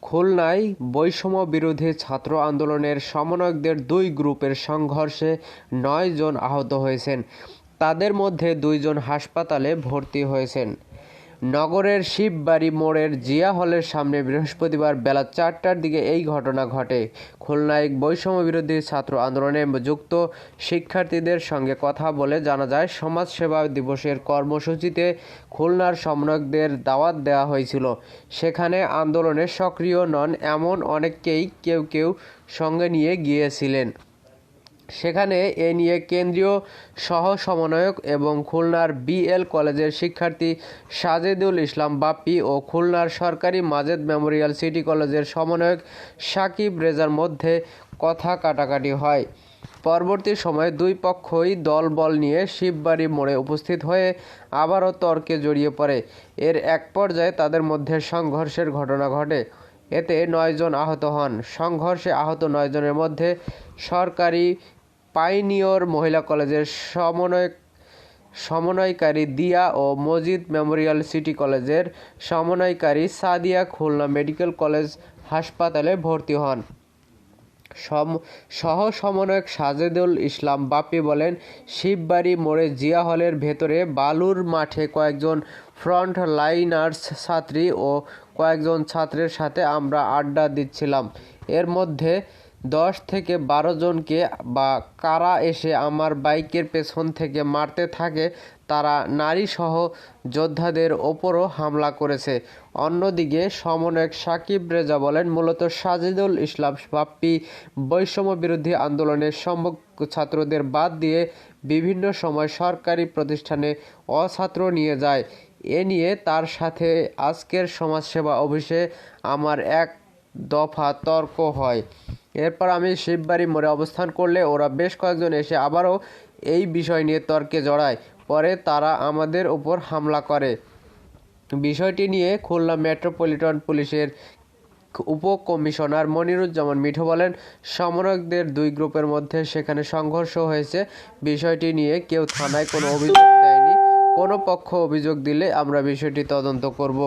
খুলনায় বৈষম্য বিরোধী ছাত্র আন্দোলনের সমন্বয়কদের দুই গ্রুপের সংঘর্ষে ৯ জন আহত হয়েছেন। তাদের মধ্যে ২ জন হাসপাতালে ভর্তি হয়েছেন। নগরের শিববাড়ি মোড়ের জিয়া হলের সামনে বৃহস্পতিবার বেলা ৪টার দিকে এই ঘটনা ঘটে। খুলনায় বৈষম্য বিরোধী ছাত্র আন্দোলনে যুক্ত শিক্ষার্থীদের সঙ্গে কথা বলে জানা যায়, সমাজসেবা দিবসের কর্মসূচিতে খুলনার সমন্বয়কদের দাওয়াত দেওয়া হয়েছিল। সেখানে আন্দোলনে সক্রিয় নন এমন অনেককেই কেউ কেউ সঙ্গে নিয়ে গিয়েছিলেন। সেখানে এ নিয়ে কেন্দ্রীয় সহ সমন্বয়ক এবং খুলনার বিএল কলেজের শিক্ষার্থী সাজেদুল ইসলাম বাপ্পি ও খুলনার সরকারি মাজেদ মেমোরিয়াল সিটি কলেজের সমন্বয়ক সাকিব রেজার মধ্যে কথা কাটাকাটি হয়। পরবর্তী সময়ে দুই পক্ষই দলবল নিয়ে শিববাড়ি মোড়ে উপস্থিত হয়ে আবারও তর্কে জড়িয়ে পড়ে। এর এক পর্যায়ে তাদের মধ্যে সংঘর্ষের ঘটনা ঘটে। এতে ৯ জন আহত হন। সংঘর্ষে আহত ৯ জনের মধ্যে সরকারি পাইনিয়র মহিলা কলেজের সমন্বয়কারী দিয়া ও মজিদ মেমোরিয়াল সিটি কলেজের সমন্বয়কারী সাদিয়া খুলনা মেডিকেল কলেজ হাসপাতালে ভর্তি হন। সহ সমন্বয়ক সাজেদুল ইসলাম বাপ্পি বলেন, শিববাড়ি মোড়ে জিয়া হলের ভেতরে বালুর মাঠে কয়েকজন ফ্রন্ট লাইনার্স ছাত্রী ও কয়েকজন ছাত্রের সাথে আমরা আড্ডা দিচ্ছিলাম। এর মধ্যে ১০ থেকে ১২ জনকে বা কারা এসে আমার বাইকের পেছন থেকে মারতে থাকে। তারা নারীসহ যোদ্ধাদের ওপরও হামলা করেছে। অন্যদিকে সমন্বয়ক সাকিব রেজা বলেন, মূলত সাজিদুল ইসলাম বাপ্পি বৈষম্য বিরোধী আন্দোলনের সম্মুখ ছাত্রদের বাদ দিয়ে বিভিন্ন সময় সরকারি প্রতিষ্ঠানে অছাত্র নিয়ে যায়। এ নিয়ে তার সাথে আজকের সমাজসেবা অফিসে আমার এক দফা তর্ক হয়। এরপর আমি শিববাড়ি মোড়ে অবস্থান করলে ওরা বেশ কয়েকজন এসে আবারও এই বিষয় নিয়ে তর্কে জড়ায়। পরে তারা আমাদের উপর হামলা করে। বিষয়টি নিয়ে খুলনা মেট্রোপলিটন পুলিশের উপকমিশনার মনিরুজ্জামান মিঠু বলেন, সমন্বয়কদের দুই গ্রুপের মধ্যে সেখানে সংঘর্ষ হয়েছে। বিষয়টি নিয়ে কেউ থানায় কোনো অভিযোগ দেয়নি। কোনো পক্ষ অভিযোগ দিলে আমরা বিষয়টি তদন্ত করব।